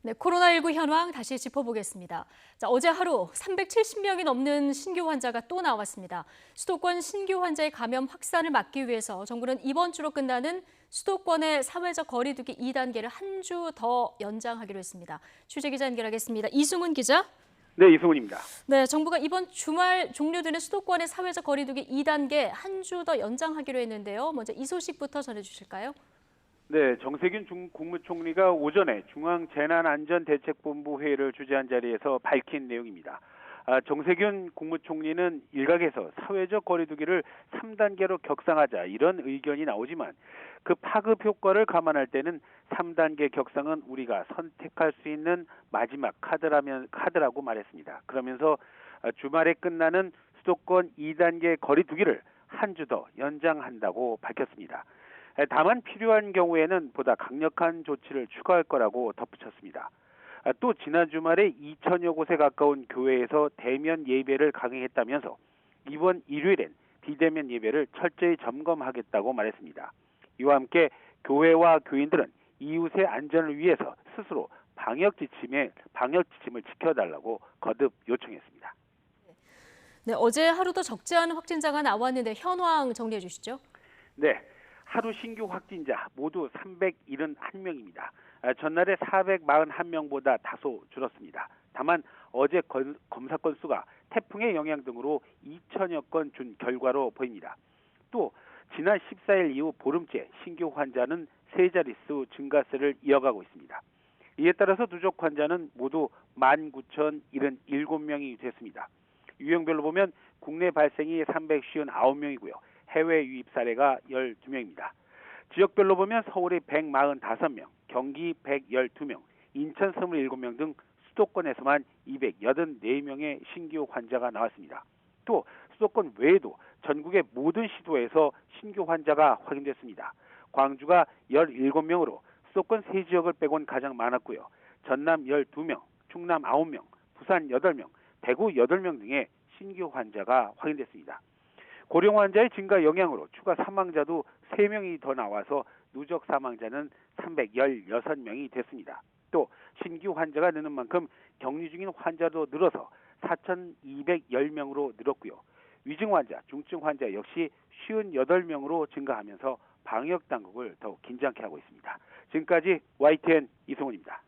네, 코로나19 현황 다시 짚어보겠습니다. 자, 어제 하루 370명이 넘는 신규 환자가 또 나왔습니다. 수도권 신규 환자의 감염 확산을 막기 위해서 정부는 이번 주로 끝나는 수도권의 사회적 거리 두기 2단계를 한 주 더 연장하기로 했습니다. 취재기자 연결하겠습니다. 이승훈 기자. 네, 이승훈입니다. 네, 정부가 이번 주말 종료되는 수도권의 사회적 거리 두기 2단계 한 주 더 연장하기로 했는데요. 먼저 이 소식부터 전해주실까요? 네, 정세균 국무총리가 오전에 중앙재난안전대책본부 회의를 주재한 자리에서 밝힌 내용입니다. 정세균 국무총리는 일각에서 사회적 거리두기를 3단계로 격상하자 이런 의견이 나오지만 그 파급 효과를 감안할 때는 3단계 격상은 우리가 선택할 수 있는 마지막 카드라고 말했습니다. 그러면서 주말에 끝나는 수도권 2단계 거리두기를 한 주 더 연장한다고 밝혔습니다. 다만 필요한 경우에는 보다 강력한 조치를 추가할 거라고 덧붙였습니다. 또 지난 주말에 2천여 곳에 가까운 교회에서 대면 예배를 강행했다면서 이번 일요일엔 비대면 예배를 철저히 점검하겠다고 말했습니다. 이와 함께 교회와 교인들은 이웃의 안전을 위해서 스스로 방역 지침을 지켜달라고 거듭 요청했습니다. 네, 어제 하루도 적지 않은 확진자가 나왔는데 현황 정리해 주시죠. 네. 하루 신규 확진자 모두 371명입니다. 전날에 441명보다 다소 줄었습니다. 다만 어제 검사 건수가 태풍의 영향 등으로 2천여 건 준 결과로 보입니다. 또 지난 14일 이후 보름째 신규 환자는 세 자릿수 증가세를 이어가고 있습니다. 이에 따라서 누적 환자는 모두 19,077명이 됐습니다. 유형별로 보면 국내 발생이 359명이고요. 해외 유입 사례가 12명입니다. 지역별로 보면 서울이 145명, 경기 112명, 인천 27명 등 수도권에서만 284명의 신규 환자가 나왔습니다. 또 수도권 외에도 전국의 모든 시도에서 신규 환자가 확인됐습니다. 광주가 17명으로 수도권 세 지역을 빼곤 가장 많았고요. 전남 12명, 충남 9명, 부산 8명, 대구 8명 등의 신규 환자가 확인됐습니다. 고령 환자의 증가 영향으로 추가 사망자도 3명이 더 나와서 누적 사망자는 316명이 됐습니다. 또 신규 환자가 느는 만큼 격리 중인 환자도 늘어서 4,210명으로 늘었고요. 위중 환자, 중증 환자 역시 58명으로 증가하면서 방역 당국을 더욱 긴장케 하고 있습니다. 지금까지 YTN 이승훈입니다.